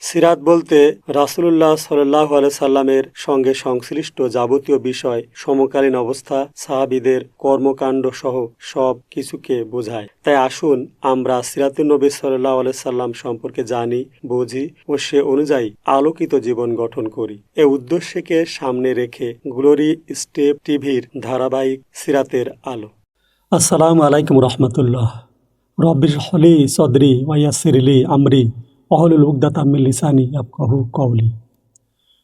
সিরাত বলতে রাসূলুল্লাহ সাল্লাল্লাহু আলাইহি সাল্লামের সঙ্গে সংশ্লিষ্ট যাবতীয় বিষয়, সমকালীন অবস্থা, সাহাবীদের কর্মকাণ্ড সহ সব কিছুকে বোঝায়। তাই আসুন আমরা সিরাতুন নবী সাল্লাল্লাহু আলাইহি সাল্লাম সম্পর্কে জানি, বুঝি ও সে অনুযায়ী আলোকিত জীবন গঠন করি। এ উদ্দেশ্যকে সামনে রেখে গ্লোরি স্টেপ টিভির ধারাবাহিক সিরাতের আলো। আসসালামু আলাইকুম রহমতুল্লাহ। রব্বিশ হলি সদরি ওয়াইয়াসিরলি আমরি অহলুল উকদাতাম মিন লিসানি ইয়াফকাহু কওলি।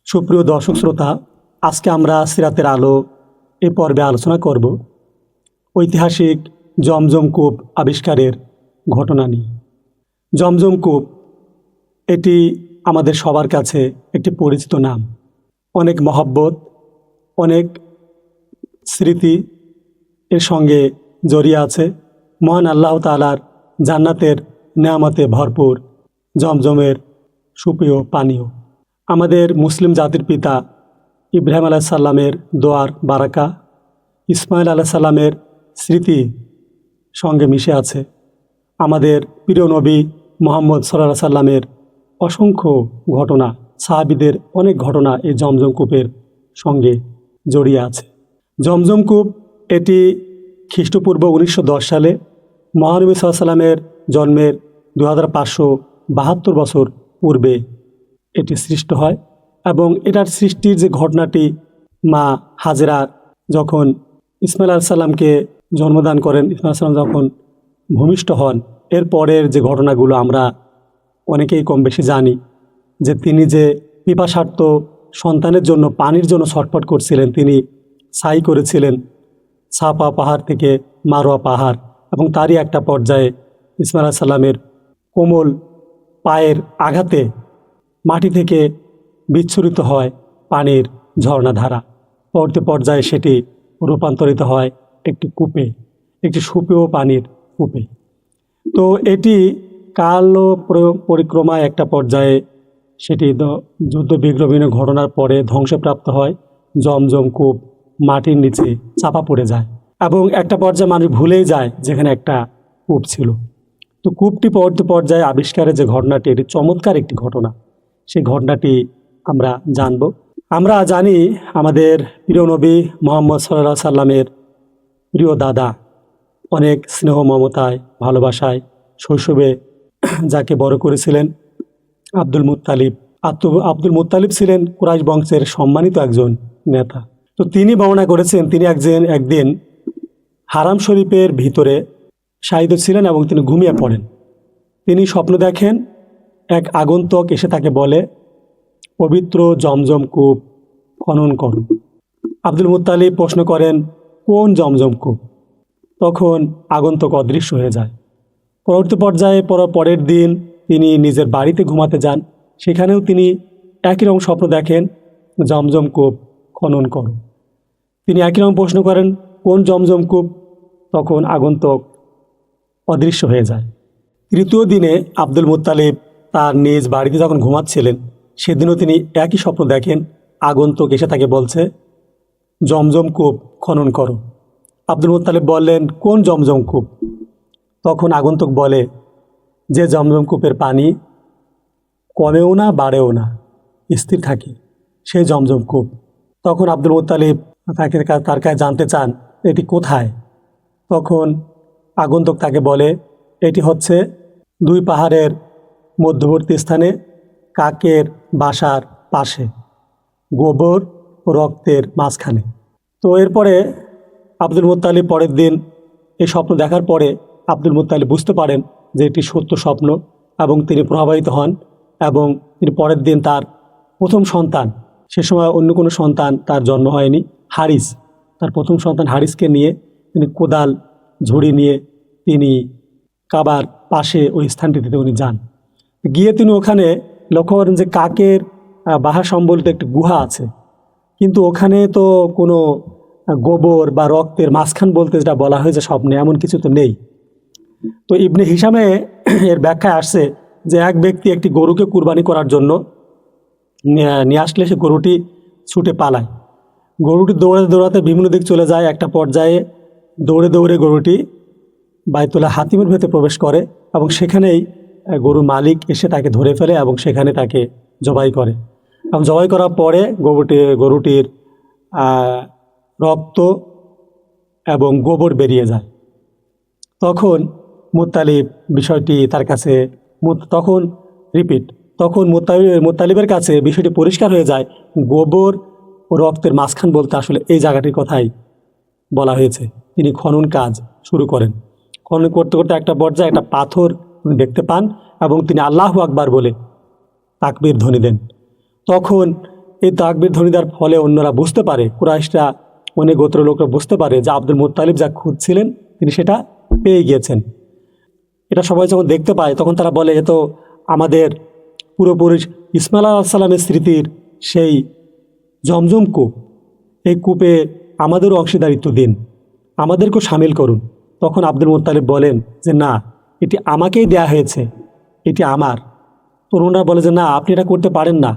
সুপ্রিয় দর্শক শ্রোতা, আজকে আমরা সিরাতের আলো এ পর্বে আলোচনা করব ঐতিহাসিক জমজম কূপ আবিষ্কারের ঘটনা নিয়ে। জমজম কূপ এটি আমাদের সবার কাছে একটি পরিচিত নাম। অনেক মহব্বত, অনেক স্মৃতি এর সঙ্গে জড়িয়ে আছে। মহান আল্লাহ তাআলার জান্নাতের নেয়ামতে ভরপুর জমজমের সুপ্রিয় পানীয়। আমাদের মুসলিম জাতির পিতা ইব্রাহিম আলাইহিস সালামের দোয়ার বারাকা, ইসমাইল আলাইহিস সালামের স্মৃতি সঙ্গে মিশে আছে। আমাদের প্রিয় নবী মুহাম্মদ সাল্লাল্লাহু আলাইহি সাল্লামের অসংখ্য ঘটনা, সাহাবীদের অনেক ঘটনা এই জমজম কূপের সঙ্গে জড়িয়ে আছে। জমজম কূপ এটি খ্রিস্টপূর্ব 1910 সালে মহানবী সাল্লাল্লাহু আলাইহি সাল্লামের জন্মের 2572 বছর পূর্বে এটি সৃষ্টি হয় এবং এটার সৃষ্টির যে ঘটনাটি, মা হাজেরা যখন ইসমাইল আলাইহিস সালামকে জন্মদান করেন, ইসমাইল আলাইহিস সালাম যখন ভূমিষ্ঠ হন, এর পরের যে ঘটনাগুলো আমরা অনেকেই কম বেশি জানি, যে তিনি যে পিপাসার্ত সন্তানের জন্য পানির জন্য ছটফট করছিলেন, তিনি সাই করেছিলেন সাফা পাহাড় থেকে মারোয়া পাহাড়, এবং তারই একটা পর্যায়ে ইসমাইল আলাইহিস সালামের কোমল পায়ের আঘাতে মাটি থেকে বিচ্ছুরিত হয় পানির ঝর্ণাধারা। পরবর্তী পর্যায়ে সেটি রূপান্তরিত হয় একটি কূপে, একটি সুপেয় পানির কূপে। তো এটি কাল পরিক্রমায় একটা পর্যায়ে সেটি যুদ্ধ বিগ্রহ বিভিন্ন ঘটনার পরে ধ্বংসপ্রাপ্ত হয়। জমজম কূপ মাটির নিচে চাপা পড়ে যায় এবং একটা পর্যায়ে মানুষ ভুলেই যায় যেখানে একটা কূপ ছিল। তো কূপটি পরবর্তী পর্যায়ে আবিষ্কারের যে ঘটনাটি, এটি চমৎকার একটি ঘটনা। সেই ঘটনাটি আমরা জানব। আমরা জানি আমাদের প্রিয় নবী মুহাম্মদ সাল্লাল্লাহু আলাইহি সাল্লামের প্রিয় দাদা, অনেক স্নেহ মমতায় ভালোবাসায় শৈশবে যাকে বড় করেছিলেন আব্দুল মুত্তালিব। আব্দুল মুত্তালিব ছিলেন কুরাইশ বংশের সম্মানিত একজন নেতা। তো তিনি বর্ণনা করেছেন, তিনি একদিন হারাম শরীফের ভিতরে শায়িত ছিলেন এবং তিনি ঘুমিয়ে পড়েন। তিনি স্বপ্ন দেখেন এক আগন্তুক এসে তাকে বলে, পবিত্র জমজম কূপ খনন করুন। আব্দুল মুত্তালিব প্রশ্ন করেন, কোন জমজম কূপ? তখন আগন্তুক অদৃশ্য হয়ে যায়। পরবর্তী পর্যায়ে পরের দিন তিনি নিজের বাড়িতে ঘুমাতে যান। সেখানেও তিনি একই রকম স্বপ্ন দেখেন, জমজম কূপ খনন করুন। তিনি একই রকম প্রশ্ন করেন, কোন জমজম কূপ? তখন আগন্তুক অদৃশ্য হয়ে যায়। তৃতীয় দিনে আব্দুল মুত্তালিব তার নিজ বাড়িতে যখন ঘুমাচ্ছিলেন, সেদিনও তিনি একই স্বপ্ন দেখেন, আগন্তুক এসে তাকে বলছে, জমজম কূপ খনন করো। আব্দুল মুত্তালিব বললেন, কোন জমজম কূপ? তখন আগন্তুক বলে, যে জমজম কূপের পানি কমেও না বাড়েও না, স্থির থাকে, সেই জমজম কূপ। তখন আব্দুল মুত্তালিব তার কাছে জানতে চান, এটি কোথায়? তখন আগন্তুক তাকে বলে, এটি হচ্ছে দুই পাহাড়ের মধ্যবর্তী স্থানে কাকের বাসার পাশে, গোবর রক্তের মাঝখানে। তো এরপরে আব্দুল মুত্তালিব পরের দিন এই স্বপ্ন দেখার পরে আব্দুল মুত্তালিব বুঝতে পারেন যে এটি সত্য স্বপ্ন এবং তিনি প্রভাবিত হন এবং তিনি পরের দিন তার প্রথম সন্তান, সে সময় অন্য কোনো সন্তান তার জন্ম হয়নি, হারিস, তার প্রথম সন্তান হারিসকে নিয়ে তিনি কোদাল ঝুড়ি নিয়ে তিনি কাবার পাশে ওই স্থানটিতে উনি যান। গিয়ে তিনি ওখানে লক্ষ্য করেন যে কাকের বাসা সম্বলিত একটি গুহা আছে, কিন্তু ওখানে তো কোনো গোবর বা রক্তের মাঝখান বলতে যেটা বলা হয়েছে স্বপ্নে, এমন কিছু তো নেই। তো ইবনে হিশামে এর ব্যাখ্যায় আসছে যে এক ব্যক্তি একটি গরুকে কুরবানি করার জন্য নিয়ে আসলে সে গরুটি ছুটে পালায়। গরুটি দৌড়াতে দৌড়াতে বিভিন্ন দিক চলে যায়। একটা পর্যায়ে দৌড়ে দৌড়ে গরুটি বাইতুল্লাহ হাতিমের ভেতরে প্রবেশ করে এবং সেখানেই গরু মালিক এসে তাকে ধরে ফেলে এবং সেখানে তাকে জবাই করে এবং জবাই করার পরে গরুটির রক্ত এবং গোবর বেরিয়ে যায়। তখন মুত্তালিব বিষয়টি তার কাছে তখন মুত্তালিবের কাছে বিষয়টি পরিষ্কার হয়ে যায়। গোবর ও রক্তের মাঝখান বলতে আসলে এই জায়গাটির কথাই বলা হয়েছে। তিনি খনন কাজ শুরু করেন। খনন করতে করতে একটা পর্যায়ে একটা পাথর উনি দেখতে পান এবং তিনি আল্লাহু আকবার বলে তাকবীর ধ্বনি দেন। তখন এই তাকবীর ধ্বনি দেওয়ার ফলে অন্যরা বুঝতে পারে, কুরাইশরা অনেক গোত্র লোকরা বুঝতে পারে যে আব্দুল মুত্তালিব যা খুঁজছিলেন তিনি সেটা পেয়ে গিয়েছেন। এটা সবাই যখন দেখতে পায় তখন তারা বলে, এ তো আমাদের পূর্বপুরুষ ইসমাইল আলাইহিস সালামের স্মৃতির সেই জমজম কূপ, এই কূপে আমাদেরও অংশীদারিত্ব দিন, আমাদেরকেও সামিল করুন। তখন আব্দুল মুত্তালিব বলেন যে না, এটি আমাকেই দেয়া হয়েছে, এটি আমার। তরুণরা বলে যে না, আপনি এটা করতে পারেন না,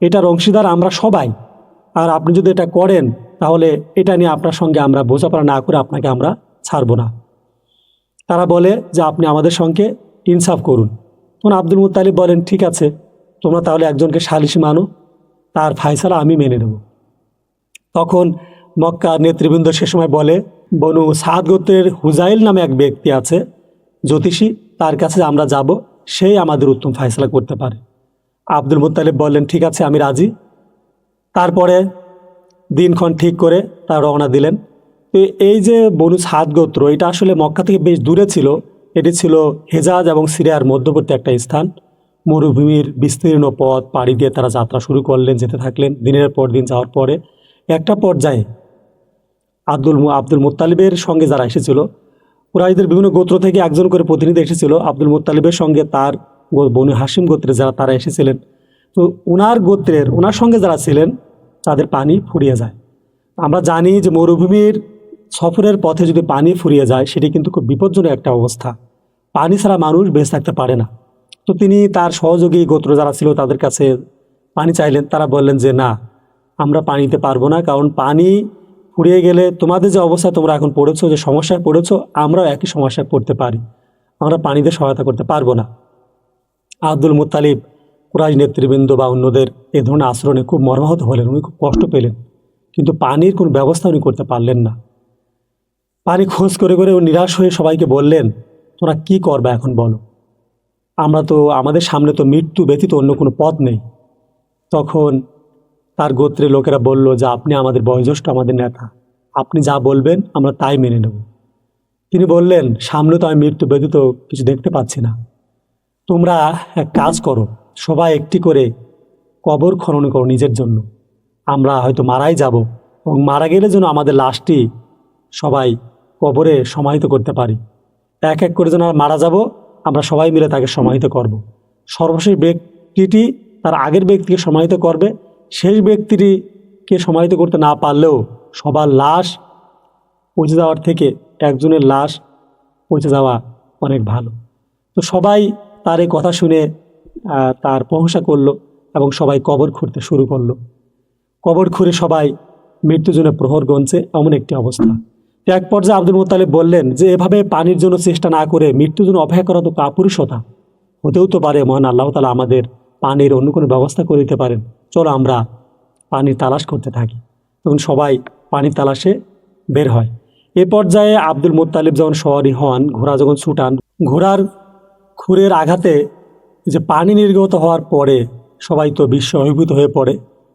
এটার অংশীদার আমরা সবাই, আর আপনি যদি এটা করেন তাহলে এটা নিয়ে আপনার সঙ্গে আমরা বোঝাপড়া না করে আপনাকে আমরা ছাড়ব না। তারা বলে যে আপনি আমাদের সঙ্গে ইনসাফ করুন। তখন আব্দুল মুত্তালিব বলেন, ঠিক আছে, তোমরা তাহলে একজনকে সালিশি মানো, তার ফায়সালা আমি মেনে নেব। তখন মক্কার নেতৃবৃন্দ সে সময় বলে, বনু সাদ গোত্রের হুজাইল নামে এক ব্যক্তি আছে জ্যোতিষী, তার কাছে আমরা যাব, সেই আমাদের উত্তম ফায়সালা করতে পারে। আব্দুল মুত্তালিব বললেন, ঠিক আছে, আমি রাজি। তারপরে দিনক্ষণ ঠিক করে তারা রওনা দিলেন। তো এই যে বনু সাদ গোত্র, এটা আসলে মক্কা থেকে বেশ দূরে ছিল। এটি ছিল হেজাজ এবং সিরিয়ার মধ্যবর্তী একটা স্থান। মরুভূমির বিস্তীর্ণ পথ পাড়ি দিয়ে তারা যাত্রা শুরু করলেন, যেতে থাকলেন। দিনের পর দিন যাওয়ার পরে একটা পর্যায়ে আব্দুল মুত্তালিবের সঙ্গে যারা এসেছিল, কুরাইশদের বিভিন্ন গোত্র থেকে একজন করে প্রতিনিধি এসেছিল। আব্দুল মুত্তালিবের সঙ্গে তার বনু হাশিম গোত্রের যারা তারা এসেছিলেন। তো ওনার সঙ্গে যারা ছিলেন তাদের পানি ফুরিয়ে যায়। আমরা জানি যে মরুভূমির সফরের পথে যদি পানি ফুরিয়ে যায় সেটি কিন্তু খুব বিপজ্জনক একটা অবস্থা। পানি ছাড়া মানুষ বেঁচে থাকতে পারে না। তো তিনি তার সহযোগী গোত্র যারা ছিল তাদের কাছে পানি চাইলেন। তারা বললেন যে না, আমরা পানি দিতে পারবো না, কারণ পানি ফুরিয়ে গেলে তোমাদের যে অবস্থায় তোমরা এখন পড়েছো, যে সমস্যায় পড়েছো, আমরাও একই সমস্যায় পড়তে পারি, আমরা পানিতে সহায়তা করতে পারবো না। আব্দুল মুত্তালিব কুরাইশ নেতৃবৃন্দ বা অন্যদের এ ধরনের আচরণে খুব মর্মাহত হলেন, উনি খুব কষ্ট পেলেন, কিন্তু পানির কোনো ব্যবস্থা উনি করতে পারলেন না। পানি খোঁজ করে করে ও নিরাশ হয়ে সবাইকে বললেন, তোমরা কি করবে এখন বলো, আমাদের সামনে তো মৃত্যু ব্যতীত অন্য কোনো পথ নেই। তখন তার গোত্রের লোকেরা বলল যে আপনি আমাদের বয়োজ্যেষ্ঠ, আমাদের নেতা, আপনি যা বলবেন আমরা তাই মেনে নেব। তিনি বললেন, সামনে তো আমি মৃত্যু ব্যতীত কিছু দেখতে পাচ্ছি না, তোমরা এক কাজ করো, সবাই একটি করে কবর খনন করো নিজের জন্য। আমরা হয়তো মারাই যাব, এবং মারা গেলে যেন আমাদের লাশটি সবাই কবরে সমাহিত করতে পারি। এক এক করে যেন মারা যাব, আমরা সবাই মিলে তাকে সমাহিত করব। সর্বশেষ ব্যক্তিটি তার আগের ব্যক্তিকে সমাহিত করবে। শেষ ব্যক্তিটিকে সমাহিত করতে না পারলেও সবার লাশ পৌঁছে যাওয়ার থেকে একজনের লাশ পৌঁছে যাওয়া অনেক ভালো। তো সবাই তার এই কথা শুনে তার প্রশংসা করলো এবং সবাই কবর খুঁড়তে শুরু করলো। কবর খুঁড়ে সবাই মৃত্যুর জন্য প্রহর গুনছে, এমন একটি অবস্থা। এক পর্যায়ে আব্দুল মুত্তালিব বললেন যে এভাবে পানির জন্য চেষ্টা না করে মৃত্যুর জন্য অপেক্ষা করা তো কাপুরুষতা, হতেও তো পারে মহান আল্লাহ তাআলা আমাদের পানির অন্য কোনো ব্যবস্থা করে দিতে পারেন, চলো আমরা পানির তালাশ করতে থাকি। তখন সবাই পানির তালাশে বের হয়। এ পর্যায়ে আব্দুল মুত্তালিব যখন সওয়ারি হন, ঘোড়া যখন ছুটান, ঘোড়ার খুরের আঘাতে যে পানি নির্গত হওয়ার পরে সবাই তো বিস্ময়ভূত হয়ে পড়ে,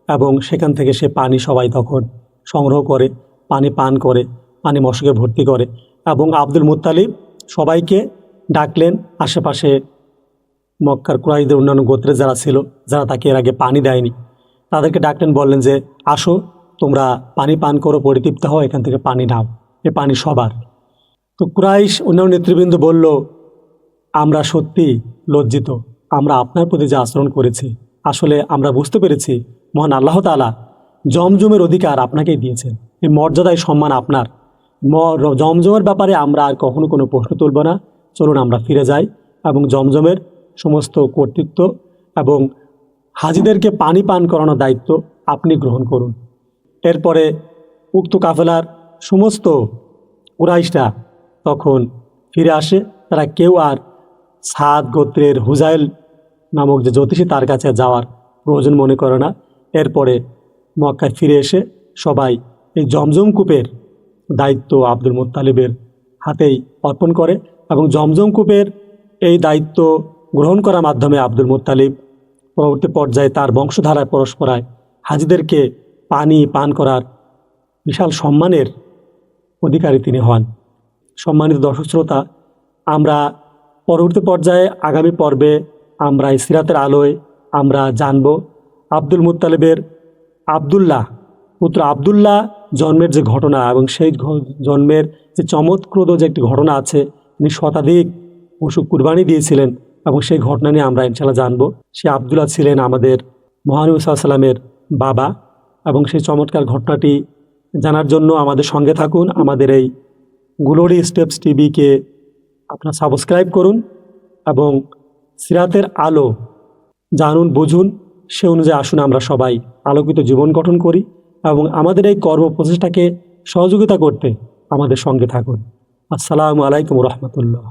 এবং সেখান থেকে সে পানি সবাই তখন সংগ্রহ করে, পানি পান করে, পানি মশকে ভর্তি করে। এবং আব্দুল মুত্তালিব সবাইকে ডাকলেন, আশেপাশে মক্কার কুরাইশদের অন্যান্য গোত্রে যারা ছিল, যারা তাকে এর আগে পানি দেয়নি, তাদেরকে ডাকলেন, বললেন যে আসো, তোমরা পানি পান করো, পরিতৃপ্ত হও, এখান থেকে পানি নাও, এ পানি সবার। তো কুরাইশ অন্যান্য নেতৃবৃন্দ বলল, আমরা সত্যি লজ্জিত, আমরা আপনার প্রতি যে আচরণ করেছি, আসলে আমরা বুঝতে পেরেছি মহান আল্লাহ তাআলা জমজমের অধিকার আপনাকেই দিয়েছেন, এই মর্যাদায় সম্মান আপনার। জমজমের ব্যাপারে আমরা আর কখনো কোনো প্রশ্ন তুলব না, চলুন আমরা ফিরে যাই এবং জমজমের সমস্ত কর্তৃত্ব এবং হাজিদেরকে পানি পান করানোর দায়িত্ব আপনি গ্রহণ করুন। এরপরে উক্ত কাফেলার সমস্ত কুরাইশরা তখন ফিরে আসে। তারা কেউ আর সাদ গোত্রের হুজাইল নামক যে জ্যোতিষী তার কাছে যাওয়ার প্রয়োজন মনে করে না। এরপরে মক্কায় ফিরে এসে সবাই এই জমজম কূপের দায়িত্ব আব্দুল মুত্তালিবের হাতেই অর্পণ করে এবং জমজম কূপের এই দায়িত্ব গ্রহণ করার মাধ্যমে আব্দুল মুত্তালিব পরবর্তী পর্যায়ে তার বংশধারায় পরস্পরায় হাজিদেরকে পানি পান করার বিশাল সম্মানের অধিকারী তিনি হন। সম্মানিত দর্শক শ্রোতা, আমরা পরবর্তী পর্যায়ে আগামী পর্বে আমরা এই সিরাতের আলোয় আমরা জানব আব্দুল মুত্তালিবের আবদুল্লাহ পুত্র আবদুল্লাহ জন্মের যে ঘটনা এবং সেই জন্মের যে চমৎপ্রদ যে একটি ঘটনা আছে, তিনি শতাধিক পশু কুরবানি দিয়েছিলেন এবং সেই ঘটনা নিয়ে আমরা ইনশাআল্লাহ জানব। সে আবদুল্লাহ ছিলেন আমাদের মহানবী সাল্লাল্লাহু আলাইহি ওয়াসাল্লামের বাবা এবং সেই চমৎকার ঘটনাটি জানার জন্য আমাদের সঙ্গে থাকুন। আমাদের এই গ্লোরি স্টেপস টিভিকে আপনারা সাবস্ক্রাইব করুন এবং সিরাতের আলো জানুন, বুঝুন, সে অনুযায়ী আসুন আমরা সবাই আলোকিত জীবন গঠন করি এবং আমাদের এই কর্ম প্রচেষ্টাকে সহযোগিতা করতে আমাদের সঙ্গে থাকুন। আসসালামু আলাইকুম রহমতুল্লাহ।